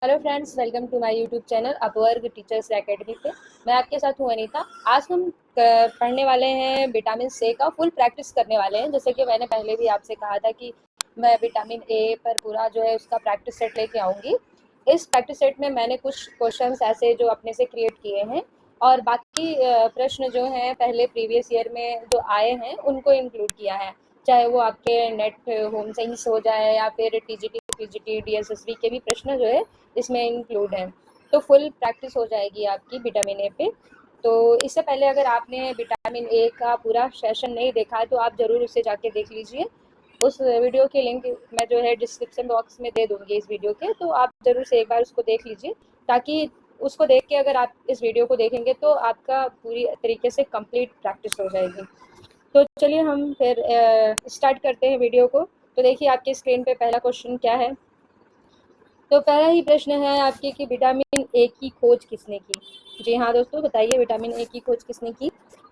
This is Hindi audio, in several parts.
Hello friends, welcome to my YouTube channel Apvarg teachers academy पे। मैं आपके साथ हूँ अनीता। आज हम पढ़ने वाले हैं विटामिन से का फुल प्रैक्टिस करने वाले हैं। जैसे कि मैंने पहले भी आपसे कहा था कि मैं विटामिन ए पर पूरा जो है उसका प्रैक्टिस सेट लेके आऊँगी। इस प्रैक्टिस सेट में मैंने कुछ क्वेश्चंस ऐसे जो अपने से क्रिएट किए हैं और बाकी प्रश्न जो हैं पहले प्रीवियस ईयर में जो आए हैं उनको इंक्लूड किया है, चाहे वो आपके नेट होम साइंस हो जाए या फिर टीजीटी पीजीटी डीएसएसबी के भी प्रश्न जो है इसमें इंक्लूड है। तो फुल प्रैक्टिस हो जाएगी आपकी विटामिन ए पे। तो इससे पहले अगर आपने विटामिन ए का पूरा सेशन नहीं देखा है तो आप ज़रूर उसे जाके देख लीजिए। उस वीडियो की लिंक मैं जो है डिस्क्रिप्शन बॉक्स में दे दूँगी इस वीडियो के, तो आप ज़रूर से एक बार उसको देख लीजिए, ताकि उसको देख के अगर आप इस वीडियो को देखेंगे तो आपका पूरी तरीके से कंप्लीट प्रैक्टिस हो जाएगी। तो चलिए हम फिर स्टार्ट करते हैं वीडियो को। तो देखिए आपकी स्क्रीन पे पहला क्वेश्चन क्या है। तो पहला ही प्रश्न है आपके कि विटामिन ए की खोज किसने की। जी हाँ दोस्तों, बताइए विटामिन ए की खोज किसने की।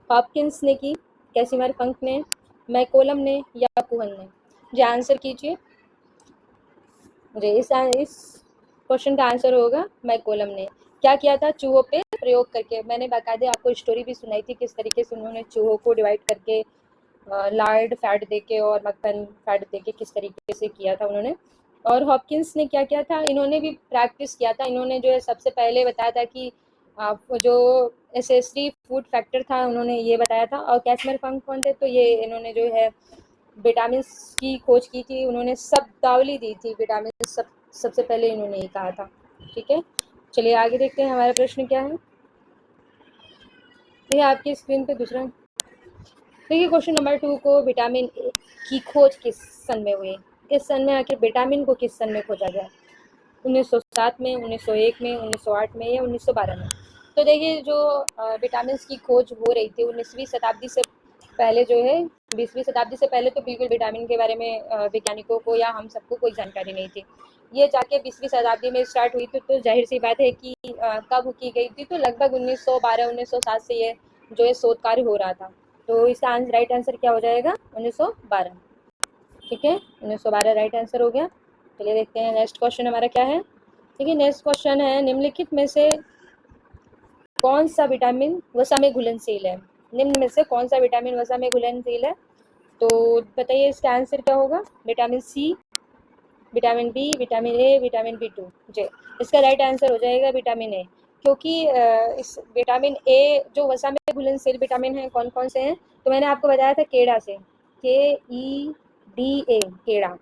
हॉपकिंस ने की, कैसिमिर फंक ने, मैकोलम ने या कुहन ने। जी आंसर कीजिए। जी इस क्वेश्चन का आंसर होगा मैकोलम ने। क्या किया था? चूहों पे प्रयोग करके। मैंने बाकायदे आपको स्टोरी भी सुनाई थी किस तरीके से उन्होंने चूहों को डिवाइड करके लार्ड फैट देके और मक्खन फैट देके किस तरीके से किया था उन्होंने। और हॉपकिंस ने क्या किया था? इन्होंने भी प्रैक्टिस किया था। इन्होंने जो है सबसे पहले बताया था कि जो एसेसरी फूड फैक्टर था उन्होंने ये बताया था। और कैसमर फंक कौन थे? तो ये इन्होंने जो है विटामिन की खोज की थी। उन्होंने शब्दावली दी थी विटामिन सबसे पहले इन्होंने ये कहा था। ठीक है, चलिए आगे देखते हैं हमारा प्रश्न क्या है। ये आपकी स्क्रीन पे दूसरा देखिए क्वेश्चन नंबर 2 को, विटामिन ए की खोज किस सन में हुई। किस सन में आखिर विटामिन को किस सन में खोजा गया? 1907 में, 1901 में, 1908 में या 1912 में। तो देखिए जो विटामिन की खोज हो रही थी 19वीं शताब्दी से पहले जो है, 20वीं शताब्दी से पहले तो बिल्कुल विटामिन के बारे में वैज्ञानिकों को या हम सबको कोई जानकारी नहीं थी। ये जाके 20वीं शताब्दी में स्टार्ट हुई थी। तो जाहिर सी बात है कि कब की गई थी, तो लगभग 1912-1907 से ये जो है शोध कार्य हो रहा था। तो इसका राइट आंसर क्या हो जाएगा? 1912। ठीक है, 1912 राइट आंसर हो गया। चलिए देखते हैं नेक्स्ट क्वेश्चन हमारा क्या है। देखिए नेक्स्ट क्वेश्चन है, निम्नलिखित में से कौन सा विटामिन वसा में घुलनशील है। निम्न में से कौन सा विटामिन वसा में घुलनशील है? तो बताइए इसका आंसर क्या होगा। Vitamin C, vitamin B, vitamin A, vitamin B two. जी इसका राइट आंसर हो जाएगा विटामिन ए, क्योंकि इस विटामिन ए जो वसा में घुलनशील विटामिन है कौन कौन से हैं, तो मैंने आपको बताया था केड़ा से, KEDA केड़ा।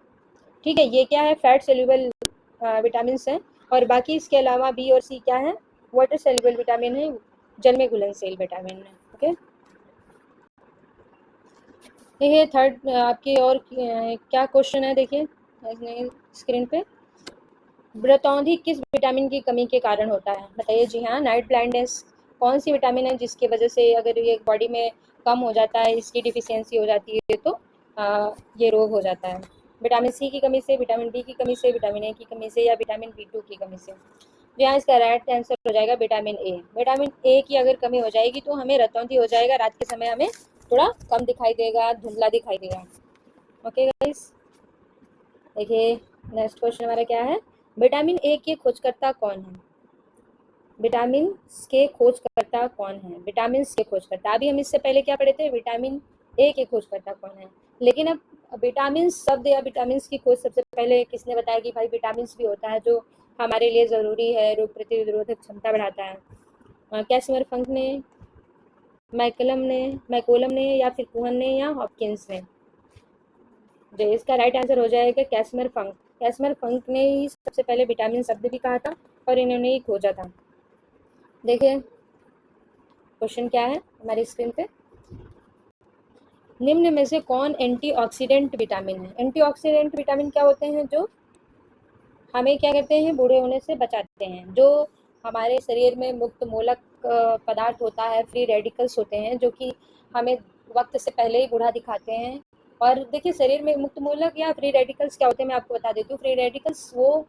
ठीक है, ये क्या है? फैट सेल्यूबल विटामिन हैं। और बाकी इसके अलावा बी और सी क्या है? वाटर सेल्यूबल विटामिन है, जल में घुलनशील विटामिन है। ओके, देखिए थर्ड आपकी और क्या क्वेश्चन है देखिए स्क्रीन पे। व्रतौंधी किस विटामिन की कमी के कारण होता है? बताइए। जी हाँ, नाइट ब्लाइंडनेस। कौन सी विटामिन है जिसकी वजह से अगर ये बॉडी में कम हो जाता है, इसकी डिफिशियंसी हो जाती है तो ये रोग हो जाता है? विटामिन सी की कमी से, विटामिन डी की कमी से, विटामिन ए की कमी से या विटामिन बी2 की कमी से। यहाँ इसका राइट आंसर हो जाएगा विटामिन ए। विटामिन ए की अगर कमी हो जाएगी तो हमें रतौंधी हो जाएगा, रात के समय हमें थोड़ा कम दिखाई देगा, धुंधला दिखाई देगा। ओके गाइस, देखिए नेक्स्ट क्वेश्चन हमारा क्या है। विटामिन ए के खोजकर्ता कौन है? विटामिन के खोजकर्ता कौन है? विटामिन के खोजकर्ता, अभी हम इससे पहले क्या पढ़े थे? विटामिन ए के खोजकर्ता कौन है। लेकिन अब विटामिन शब्द या विटामिन की खोज सबसे पहले किसने बताया कि भाई विटामिन भी होता है जो हमारे लिए ज़रूरी है, रोग प्रतिरोधक क्षमता बढ़ाता है। कैसिमिर फंक ने, मैकोलम ने या फिर कुहन ने या हॉपकिंस ने। जो इसका राइट आंसर हो जाएगा कैसिमिर फंक। कैसिमिर फंक ने ही सबसे पहले विटामिन शब्द भी कहा था और इन्होंने ही खोजा था। देखिए क्वेश्चन क्या है हमारी स्क्रीन पे। निम्न में से कौन एंटीऑक्सीडेंट विटामिन है? एंटीऑक्सीडेंट विटामिन क्या होते हैं? जो हमें क्या करते हैं? बूढ़े होने से बचाते हैं। जो हमारे शरीर में मुक्त मूलक पदार्थ होता है, फ्री रेडिकल्स होते हैं जो कि हमें वक्त से पहले ही बूढ़ा दिखाते हैं। और देखिए शरीर में मुक्त मूलक या फ्री रेडिकल्स क्या होते हैं मैं आपको बता देती हूँ। फ्री रेडिकल्स वो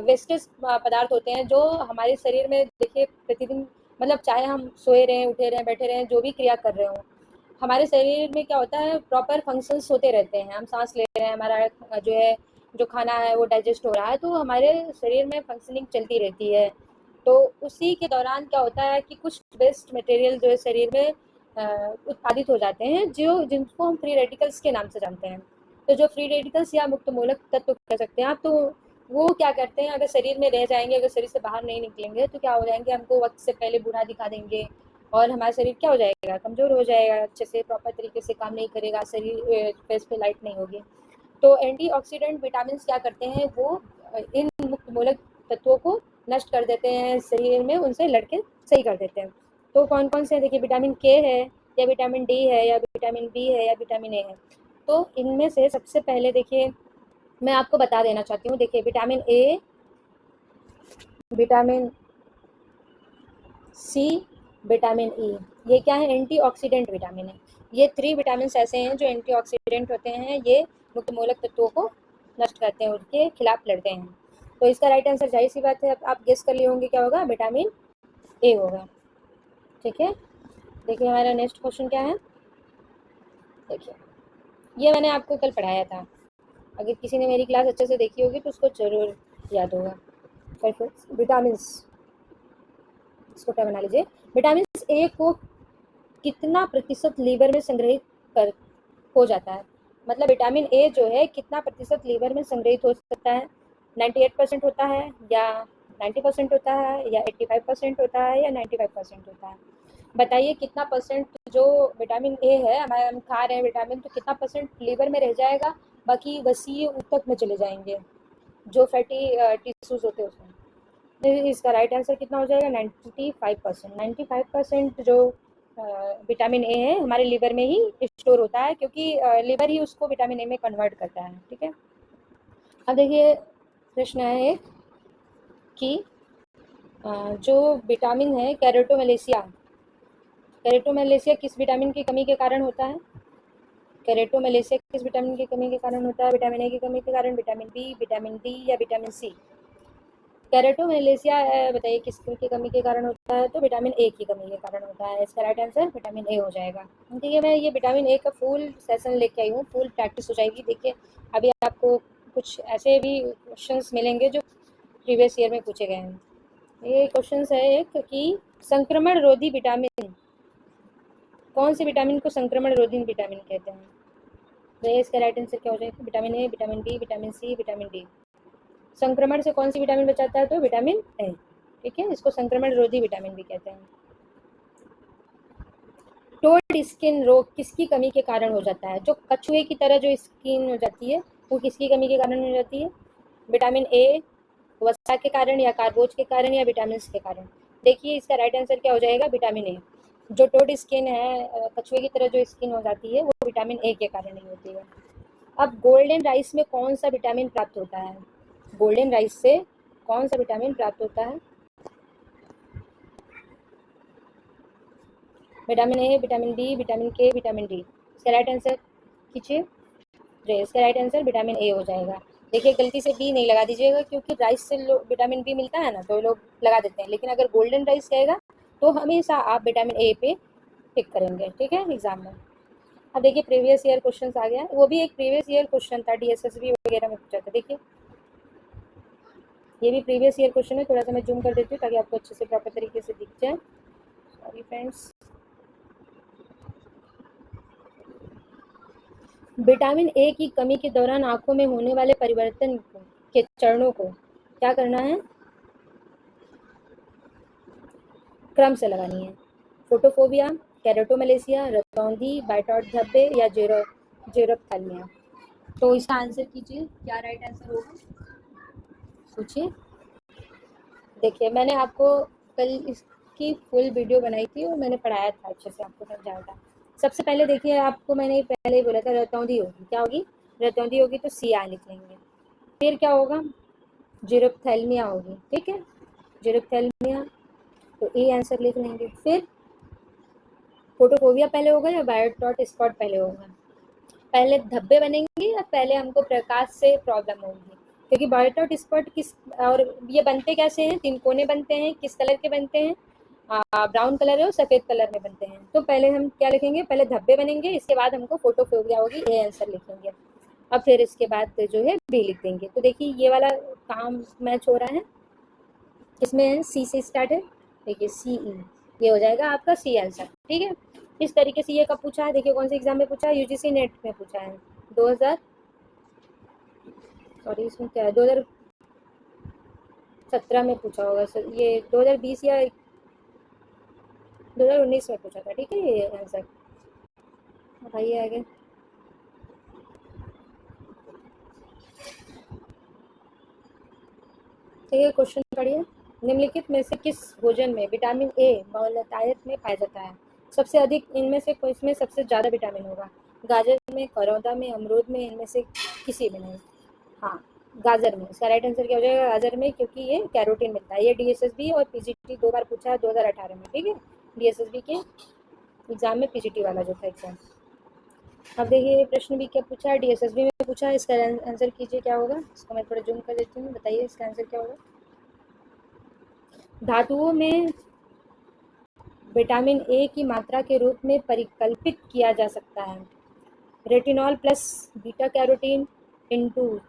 वेस्टेज पदार्थ होते हैं जो हमारे शरीर में देखिए प्रतिदिन, मतलब चाहे हम सोए रहें, उठे रहें, बैठे रहें, जो भी क्रिया कर रहे हों, हमारे शरीर में क्या होता है? प्रॉपर फंक्शंस होते रहते हैं। हम सांस ले रहे हैं, हमारा जो है जो खाना है वो डाइजेस्ट हो रहा है, तो हमारे शरीर में फंक्शनिंग चलती रहती है। तो उसी के दौरान क्या होता है कि कुछ वेस्ट मटेरियल जो है शरीर में उत्पादित हो जाते हैं, जो जिनको हम फ्री रेडिकल्स के नाम से जानते हैं। तो जो फ्री रेडिकल्स या मुक्त मूलक तत्व कह सकते हैं आप, तो वो क्या करते हैं, अगर शरीर में रह जाएंगे, अगर शरीर से बाहर नहीं निकलेंगे, तो क्या हो जाएंगे, हमको वक्त से पहले बूढ़ा दिखा देंगे और हमारा शरीर क्या हो जाएगा, कमज़ोर हो जाएगा, अच्छे से प्रॉपर तरीके से काम नहीं करेगा, शरीर फेस पे लाइट नहीं होगी। तो एंटीऑक्सीडेंट विटामिन क्या करते हैं, वो इन मुक्त मूलक तत्वों को नष्ट कर देते हैं, शरीर में उनसे लड़के सही कर देते हैं। तो कौन कौन से, देखिए विटामिन के है, या विटामिन डी है, या विटामिन बी है, या विटामिन ए है। तो इनमें से सबसे पहले देखिए मैं आपको बता देना चाहती हूँ, देखिए vitamin A, vitamin C, vitamin E, ये क्या है, एंटीऑक्सीडेंट विटामिन है। ये 3 विटामिन ऐसे हैं जो एंटीऑक्सीडेंट होते हैं, ये मुक्त मूलक तत्वों को नष्ट करते हैं, उनके खिलाफ लड़ते हैं। तो इसका राइट आंसर जाहिर सी बात है, आप गेस कर लिए होंगे क्या होगा, विटामिन ए होगा। ठीक है, देखिए हमारा नेक्स्ट क्वेश्चन क्या है। देखिए ये मैंने आपको कल पढ़ाया था, अगर किसी ने मेरी क्लास अच्छे से देखी होगी तो उसको जरूर याद होगा। विटामिन, इसको क्या बना लीजिए, विटामिन ए को कितना प्रतिशत लीवर में संग्रहित कर हो जाता है, मतलब विटामिन ए जो है कितना प्रतिशत लीवर में संग्रहित हो सकता है, 98% होता है, या 90% होता है, या 85% होता है, या 95% होता है। बताइए कितना परसेंट जो विटामिन ए है, हमारे हम खा रहे हैं विटामिन, तो कितना परसेंट लीवर में रह जाएगा, बाकी वसीय ऊतक में चले जाएंगे, जो फैटी टिश्यूज होते हैं उसमें। इसका राइट आंसर कितना हो जाएगा, 95%। 95% जो विटामिन ए है हमारे लीवर में ही स्टोर होता है, क्योंकि लीवर ही उसको विटामिन ए में कन्वर्ट करता है। ठीक है, अब देखिए प्रश्न है एक कि जो विटामिन है कैरोटोमेलेसिया, कैरोटोमेलेसिया किस विटामिन की कमी के कारण होता है, कैरोटोमेलेसिया किस विटामिन की कमी के कारण होता है, विटामिन ए की कमी के कारण, विटामिन बी, विटामिन डी, या विटामिन सी। कैरोटोमेलेसिया बताइए किसकी कमी के कारण होता है, तो विटामिन ए की कमी के कारण होता है। इसका राइट आंसर विटामिन ए हो जाएगा। ठीक है, मैं ये विटामिन ए का फुल सेशन लेके आई हूँ, फुल प्रैक्टिस हो जाएगी। देखिए अभी आपको कुछ ऐसे भी क्वेश्चंस मिलेंगे जो प्रीवियस ईयर में पूछे गए हैं। ये क्वेश्चन है एक कि संक्रमण रोधी विटामिन, कौन से विटामिन को संक्रमण रोधी विटामिन कहते हैं। तो इसका राइट आंसर क्या हो जाएगा, vitamin A, vitamin B, vitamin C, vitamin D. संक्रमण से कौन सी विटामिन बचाता है, तो विटामिन ए। ठीक है, इसको संक्रमण रोधी विटामिन भी कहते हैं। टोड स्किन रोग किसकी कमी के कारण हो जाता है, जो कछुए की तरह जो स्किन हो जाती है वो किसकी कमी के कारण हो जाती है, विटामिन ए, वसा के कारण, या कार्बोज के कारण, या विटामिन के कारण। देखिए इसका राइट आंसर क्या हो जाएगा, विटामिन ए। जो टोड स्किन है, कछुए की तरह जो स्किन हो जाती है, वो विटामिन ए के कारण ही होती है। अब गोल्डन राइस में कौन सा विटामिन प्राप्त होता है, गोल्डन राइस से कौन सा विटामिन प्राप्त होता है, vitamin A, vitamin B, vitamin K, vitamin D. इसका राइट आंसर कीजिए, इसका राइट आंसर विटामिन ए हो जाएगा। देखिए गलती से बी नहीं लगा दीजिएगा, क्योंकि राइस से विटामिन बी मिलता है ना, तो लोग लगा देते हैं, लेकिन अगर गोल्डन राइस कहेगा तो हमेशा आप विटामिन ए पे टिक करेंगे। ठीक है, एग्जाम में। अब देखिए प्रीवियस ईयर क्वेश्चन आ गया, वो भी एक प्रीवियस ईयर क्वेश्चन था, डीएसएसबी वगैरह में पूछा था। देखिए ये भी प्रीवियस ईयर क्वेश्चन है, थोड़ा सा मैं जूम कर देती हूँ ताकि आपको अच्छे से प्रॉपर तरीके से दिख जाए। Sorry friends. विटामिन ए की कमी के दौरान आंखों में होने वाले परिवर्तन के चरणों को क्या करना है, क्रम से लगानी है। फोटोफोबिया, कैरोटोमेलेसिया, रतौंधी, बाइटॉट धब्बे, या जेरोप्थेल्मिया। तो इसका आंसर कीजिए, क्या राइट आंसर होगा, सोचिए। देखिए मैंने आपको कल इसकी फुल वीडियो बनाई थी और मैंने पढ़ाया था, अच्छे से आपको समझाया था। सबसे पहले देखिए आपको मैंने पहले ही बोला था, रतौंधी होगी, क्या होगी, रतौंधी होगी तो सी आ लिख लेंगे। फिर क्या होगा, जेरोप्थेल्मिया होगी। ठीक है, जेरोप्थेल्मिया, तो ए आंसर लिख लेंगे। फिर फोटोफोबिया पहले होगा या बायोडॉट स्पॉट पहले होगा, पहले धब्बे बनेंगे या पहले हमको प्रकाश से प्रॉब्लम होगी, क्योंकि बायोडॉट स्पॉट किस, और ये बनते कैसे हैं, तीन कोने बनते हैं, किस कलर के बनते हैं, ब्राउन कलर और सफ़ेद कलर में बनते हैं। तो पहले हम क्या लिखेंगे, पहले धब्बे बनेंगे, इसके बाद हमको फोटोफोबिया होगी, ए आंसर लिखेंगे। अब फिर इसके बाद जो है बी लिख देंगे। तो देखिए ये वाला काम मैच हो रहा है, इसमें सी से स्टार्ट है, देखिए सी ई, ये हो जाएगा आपका सी आंसर। ठीक है, इस तरीके से ये कब पूछा है, देखिए कौन से एग्जाम में पूछा है, यूजीसी नेट में पूछा है 2000, सॉरी इसमें क्या है, 2017 में पूछा होगा सर, ये 2020 या 2019 में पूछा था। ठीक है, ये आंसर बताइए आगे। ठीक है, क्वेश्चन पढ़िए। निम्नलिखित में से किस भोजन में विटामिन ए बहुतायत में पाया जाता है? सबसे अधिक इनमें से इसमें सबसे ज़्यादा विटामिन होगा? गाजर में, करौंदा में, अमरूद में, इनमें से किसी में नहीं। हाँ, गाजर में। इसका राइट आंसर क्या हो जाएगा? गाजर में, क्योंकि ये कैरोटीन मिलता है। ये डीएसएसबी और पीजीटी 2 बार पूछा है 2018 में। ठीक है, डीएसएसबी के एग्जाम में पीजीटी वाला जो था एग्जाम। अब देखिए प्रश्न भी क्या पूछा है, डीएसएसबी में पूछा है। इसका आंसर कीजिए क्या होगा। इसको मैं थोड़ा जूम कर देती हूँ, बताइए इसका आंसर क्या होगा। धातुओं में विटामिन ए की मात्रा के रूप में परिकल्पित किया जा सकता है। Retinol plus beta carotene into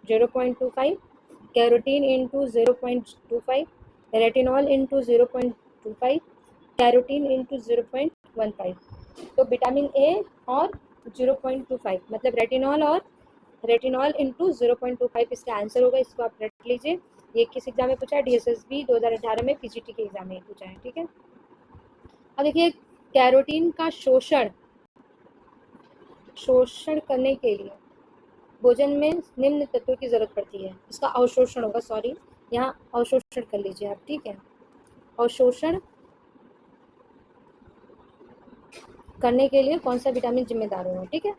0.25, carotene into 0.25, retinol into 0.25, carotene into 0.15। तो विटामिन ए और 0.25 मतलब रेटिनॉल इंटू 0.25 इसका आंसर होगा। इसको आप रट लीजिए। ये किस एग्जाम में पूछा है? डीएसएसबी 2018 में पीजीटी के एग्जाम में पूछा है। ठीक है, अब देखिए कैरोटीन का शोषण करने के लिए भोजन में निम्न तत्वों की जरूरत पड़ती है। इसका अवशोषण होगा, सॉरी यहाँ अवशोषण कर लीजिए आप। ठीक है, अवशोषण करने के लिए कौन सा विटामिन जिम्मेदार होगा? ठीक है,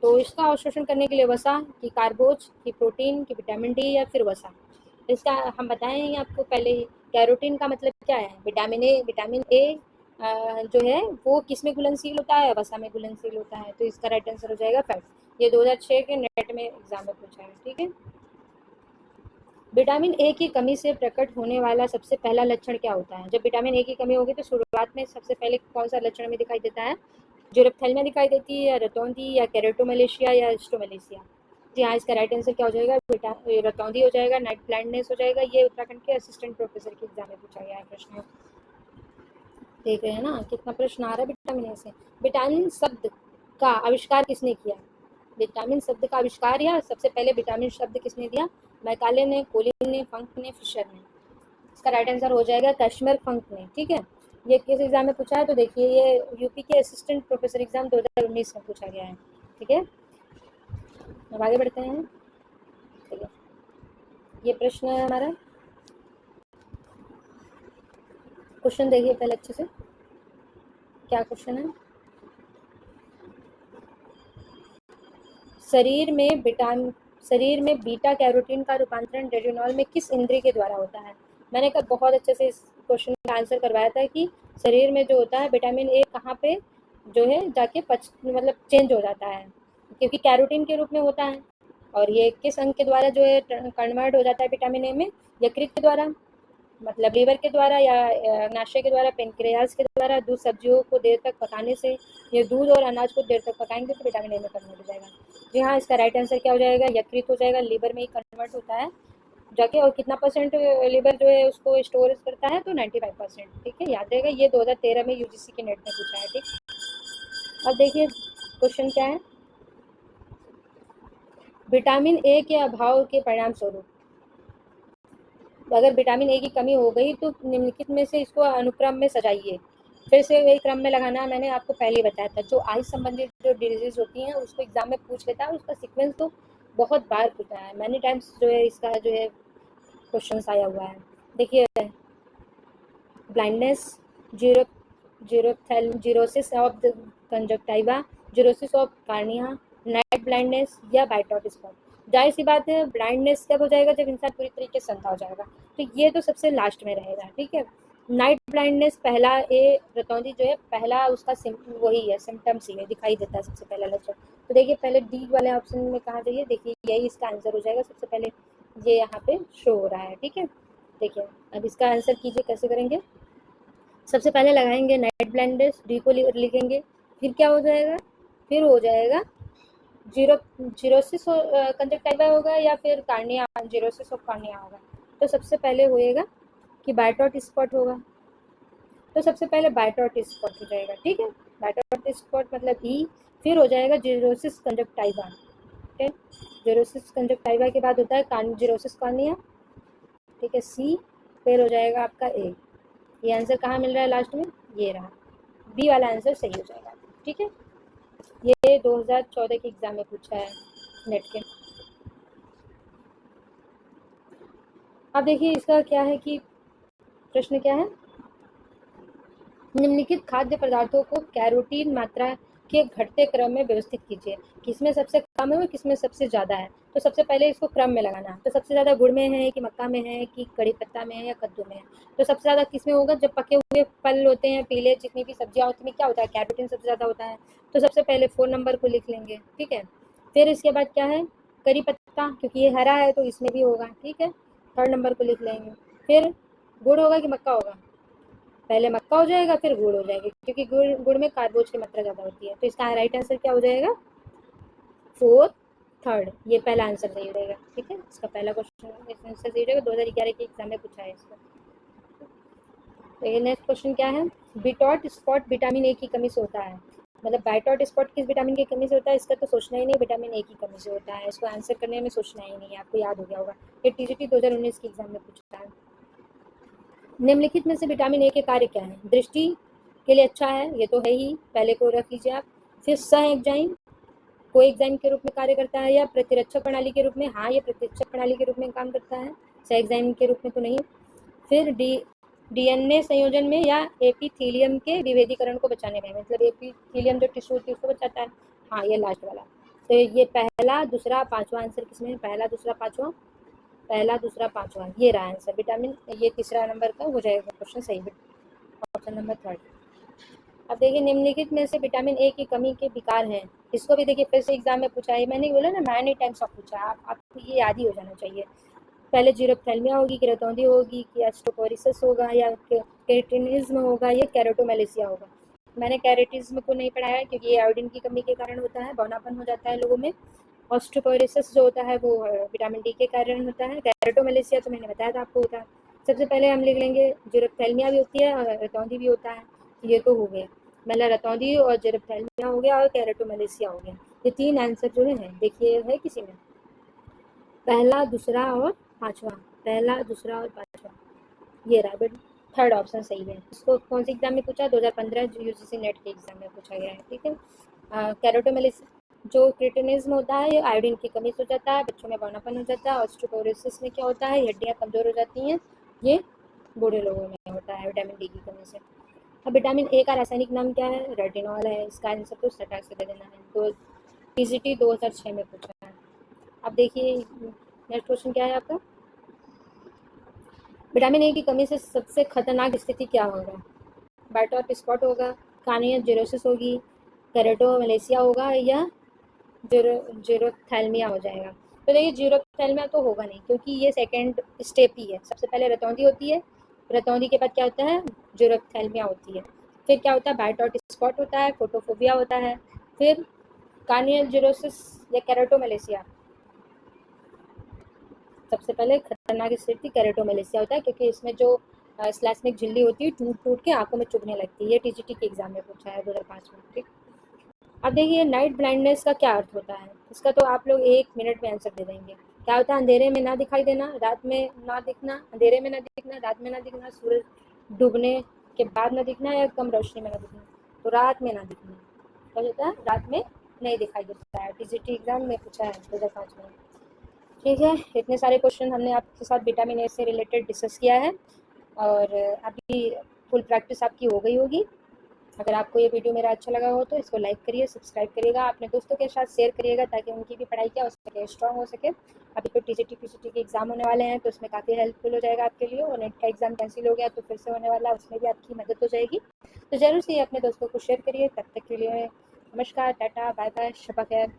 तो इसका अवशोषण करने के लिए वसा की, कार्बोज की, प्रोटीन की, विटामिन डी या फिर वसा। इसका हम बताएं आपको पहले ही। कैरोटीन का मतलब क्या है? विटामिन ए जो है वो किस में घुलनशील होता है? वसा में घुलनशील होता है। तो इसका राइट आंसर हो जाएगा फैट। ये 2006 के नेट में एग्जाम में पूछा है। ठीक है, विटामिन ए की कमी से प्रकट होने वाला सबसे पहला लक्षण क्या होता है? जब विटामिन ए की कमी होगी तो शुरुआत में सबसे पहले कौन सा लक्षण में दिखाई देता है? ज़ेरोफ्थैल्मिया दिखाई देती है, या रतौंधी, या केरेटोमलेशिया, या स्टोमलेशिया। जी हाँ, इसका राइट आंसर क्या हो जाएगा? रतौंधी हो जाएगा, नाइट ब्लाइंडनेस हो जाएगा। ये उत्तराखंड के असिस्टेंट प्रोफेसर के एग्जाम में पूछा गया है प्रश्न। देख रहे हैं ना कितना प्रश्न आ रहा है विटामिन ए से। विटामिन शब्द का आविष्कार किसने किया? विटामिन शब्द का आविष्कार या सबसे पहले विटामिन शब्द किसने दिया? मैकाले ने, कोलिन ने, फंक ने, फिशर ने। इसका राइट आंसर हो जाएगा कैशमेर फंक ने। ठीक है, ये किस एग्जाम में पूछा है? तो देखिए ये यूपी के असिस्टेंट प्रोफेसर एग्जाम 2019 में पूछा गया है। ठीक है, अब आगे बढ़ते हैं। ठीक है, ये प्रश्न है हमारा। क्वेश्चन देखिए पहले अच्छे से, क्या क्वेश्चन है। शरीर में बीटा कैरोटीन का रूपांतरण रेटिनॉल में किस इंद्रिय के द्वारा होता है? मैंने कल बहुत अच्छे से इस क्वेश्चन का आंसर करवाया था कि शरीर में जो होता है विटामिन ए कहाँ पे जो है जाके मतलब चेंज हो जाता है, क्योंकि कैरोटीन के रूप में होता है। और ये किस अंग के द्वारा जो है कन्वर्ट हो जाता है विटामिन ए में? यकृत के द्वारा, मतलब लीवर के द्वारा, या अग्नाशय के द्वारा, पेनक्रियाज के द्वारा। दूध सब्जियों को देर तक पकाने से, ये दूध और अनाज को देर तक पकाएंगे तो विटामिन ए में कन्वर्ट हो जाएगा। जी हाँ, इसका राइट आंसर क्या हो जाएगा? यकृत हो जाएगा, लीवर में ही कन्वर्ट होता है जाके। और कितना परसेंट लीवर जो है उसको स्टोरेज करता है? तो 95%। ठीक है, याद रहेगा। ये 2013 में यूजीसी के नेट में पूछा है। ठीक, अब देखिए क्वेश्चन क्या है। विटामिन ए के अभाव के परिणाम स्वरूप, अगर विटामिन ए की कमी हो गई तो निम्नलिखित में से इसको अनुक्रम में सजाइए। फिर से वही क्रम में लगाना, मैंने आपको पहले ही बताया था। जो आइज संबंधित जो डिजीज होती हैं उसको एग्जाम में पूछ लेता है, उसका सीक्वेंस तो बहुत बार पूछा है, मैनी टाइम्स जो है इसका जो है क्वेश्चन आया हुआ है। देखिए blindness, zero xerosis of the conjunctiva, xerosis of cornea, night blindness, या बाइटॉट स्पॉट। जाहिर सी बात है ब्लाइंडनेस कब हो जाएगा? जब इंसान पूरी तरीके से अंधा हो जाएगा। तो ये तो सबसे लास्ट में रहेगा। ठीक है, नाइट ब्लाइंडनेस पहला ए रतौंधी जो है पहला उसका वही है, सिम्टम्स ही है, दिखाई देता है सबसे पहला लक्षण। तो देखिए पहले डी वाले ऑप्शन में कहा जाइए, देखिए यही इसका आंसर हो जाएगा सबसे पहले, ये यहाँ पे शो हो रहा है। ठीक है, देखिए अब इसका आंसर कीजिए, कैसे करेंगे। सबसे पहले लगाएंगे नाइट ब्लाइंडनेस, डी को लिखेंगे, फिर क्या हो जाएगा? फिर हो जाएगा जीरोसिस कंजक्टाइवा होगा या फिर कार्निया, जीरोसिस ऑफ कार्निया होगा। तो सबसे पहले होएगा कि बायटॉट स्पॉट होगा, तो सबसे पहले बायटॉट स्पॉट हो जाएगा, ठीक है। बायटॉट स्पॉट मतलब ई, फिर हो जाएगा जीरोसिस कंजक्टाइवा, ठीक है। जीरोसिस कंजक्टाइवा के बाद होता है जीरोसिस कार्निया, ठीक है, सी, फिर हो जाएगा आपका ए। ये आंसर कहाँ मिल रहा है लास्ट में, ये रहा, बी वाला आंसर सही हो जाएगा, ठीक है। ये 2014 के एग्जाम में पूछा है नेट के। अब देखिए इसका क्या है कि प्रश्न क्या है, निम्नलिखित खाद्य पदार्थों को कैरोटीन मात्रा के घटते क्रम में व्यवस्थित कीजिए, किसमें सबसे कम है और किसमें सबसे ज़्यादा है। तो सबसे पहले इसको क्रम में लगाना है, तो सबसे ज़्यादा गुड़ में है कि मक्का में है कि कड़ी पत्ता में है या कद्दू में है। तो सबसे ज़्यादा किसमें होगा, जब पके हुए फल होते हैं, पीले जितनी भी सब्जियां होती हैं, क्या होता है, कैरोटीन सबसे ज़्यादा होता है। तो सबसे पहले 4 नंबर को लिख लेंगे, ठीक है। फिर इसके बाद क्या है, करी पत्ता, क्योंकि ये हरा है तो इसमें भी होगा, ठीक है, 3rd नंबर को लिख लेंगे। फिर गुड़ होगा कि मक्का होगा, पहले मक्का हो जाएगा फिर गुड़ हो जाएगा, क्योंकि गुड़ में कार्बोज की मात्रा ज़्यादा होती है। तो इसका राइट आंसर क्या हो जाएगा, 4th, 3rd, ये पहला आंसर सही रहेगा, ठीक है। इसका पहला क्वेश्चन आंसर सही रहेगा, 2011 के एग्जाम में पूछा है इसको। तो ये नेक्स्ट क्वेश्चन क्या है, बिटॉट स्पॉट विटामिन ए की कमी से होता है। मतलब बाइटॉट स्पॉट किस विटामिन की कमी से होता है, इसका तो सोचना ही नहीं, विटामिन ए की कमी से होता है। इसको आंसर करने में सोचना ही नहीं है, आपको याद हो गया होगा, ये टीजीटी 2019 के एग्जाम में पूछा है। निम्नलिखित में से विटामिन ए के कार्य क्या है, दृष्टि के लिए अच्छा है, ये तो है ही, पहले को रख लीजिए आप। फिर सहएंजाइम, कोएंजाइम के रूप में कार्य करता है या प्रतिरक्षक प्रणाली के रूप में, हाँ ये प्रतिरक्षक प्रणाली के रूप में काम करता है, सहएंजाइम के रूप में तो नहीं। फिर डीएनए संयोजन में या एपिथेलियम के विभेदीकरण को बचाने में, मतलब एपिथेलियम जो टिश्यू होती है उसको बचाता है, हाँ ये लास्ट वाला। तो ये पहला दूसरा पांचवा आंसर किसमें है, पहला दूसरा पांचवा, पहला दूसरा पांचवा, ये रहा आंसर विटामिन, ये तीसरा नंबर का हो जाएगा क्वेश्चन सही, ऑप्शन नंबर 3rd। अब देखिए निम्नलिखित में से विटामिन ए की कमी के विकार हैं, इसको भी देखिए फिर से एग्जाम में पूछा है, मैंने बोला ना मैनी टाइम्स ऑफ पूछा है, आपको ये याद ही हो जाना चाहिए। पहले जीरोप्थेल्मिया होगी कि रतौंधी होगी कि एस्ट्रोपोरिसिस होगा या केरेटिनिज्म होगा या कैरोटोमेलिसिया होगा। मैंने कैरेटिज्म को नहीं पढ़ाया क्योंकि ये आयोडीन की कमी के कारण होता है, बौनापन हो जाता है लोगों में। ऑस्ट्रोपोरिसिस जो होता है वो विटामिन डी के कारण होता है। कैरोटोमेलिसिया तो मैंने बताया था आपको होता है। सबसे पहले हम लिख लेंगे जीरोप्थेल्मिया भी होती है और रतौंधी भी होता है, ये तो हो गया, मतलब रतौंधी और जीरोप्थेल्मिया हो गया और कैरोटोमेलिसिया हो गया। ये 3 आंसर जो है देखिए है किसी में, पहला दूसरा और पांचवा, पहला दूसरा और पांचवा, ये रहा, बट 3rd ऑप्शन सही है। इसको कौन से एग्जाम में पूछा, 2015 यूजीसी नेट के एग्जाम में पूछा गया है, ठीक है। कैरोटोमेलिस जो क्रिटिनिज्म होता है ये आयोडीन की कमी से हो जाता है, बच्चों में बौनापन हो जाता है। ऑस्टियोपोरोसिस में क्या होता है, हड्डियाँ कमजोर हो जाती हैं, ये बूढ़े लोगों में होता है विटामिन डी की कमी से। अब विटामिन ए का रासायनिक नाम क्या है, रेटिनॉल है, इसका आंसर तो सटा से दे देना है, तो टीजीटी 2006 में पूछा है। अब देखिए नेक्स्ट क्वेश्चन क्या है आपका, विटामिन ए की कमी से सबसे खतरनाक स्थिति क्या होगा, बाइटॉट स्पॉट होगा, कार्नियल जीरोसिस होगी, कैरोटोमेलेसिया होगा या जीरोथैल्मिया हो जाएगा। तो देखिए जीरोथैल्मिया तो होगा नहीं क्योंकि ये सेकेंड स्टेप ही है, सबसे पहले रतौंधी होती है, रतौंधी के बाद क्या होता है, जीरोथैल्मिया होती है, फिर क्या होता है, बाइटॉट स्पॉट होता है, फोटोफोबिया होता है, फिर कार्नियल जीरोसिस या कैरोटोमेलेसिया। सबसे पहले खतरनाक स्थिति कैरोटोमेलेसिया होता है क्योंकि इसमें जो स्लैस्मिक झिल्ली होती है टूट टूट के आंखों में चुभने लगती है, ये टीजीटी के एग्जाम में पूछा है 2005 में, ठीक। अब देखिए नाइट ब्लाइंडनेस का क्या अर्थ होता है, इसका तो आप लोग 1 मिनट में आंसर दे देंगे। क्या होता है, अंधेरे में ना दिखाई देना, रात में ना दिखना, अंधेरे में ना दिखना, रात में ना दिखना, सूरज डूबने के बाद ना दिखना या कम रोशनी में ना दिखना। तो रात में ना दिखना क्या होता है, रात में नहीं दिखाई देता है, टीजीटी एग्जाम में पूछा है 2005 में, ठीक है। इतने सारे क्वेश्चन हमने आपके साथ विटामिन ए से रिलेटेड डिस्कस किया है और अभी फुल प्रैक्टिस आपकी हो गई होगी। अगर आपको ये वीडियो मेरा अच्छा लगा हो तो इसको लाइक करिए, सब्सक्राइब करिएगा, अपने दोस्तों के साथ शेयर करिएगा ताकि उनकी भी पढ़ाई क्या हो सके, स्ट्रांग हो सके। अभी तो टीजीटी पीसीटी के एग्जाम होने वाले हैं तो उसमें काफ़ी हेल्पफुल हो जाएगा आपके लिए, और नेट का एग्जाम कैंसिल हो गया तो फिर से होने वाला है, उसमें भी आपकी मदद हो जाएगी। तो ज़रूर से अपने दोस्तों को शेयर करिए। तब तक के लिए नमस्कार, टाटा, बाय बाय, शब्बा खैर।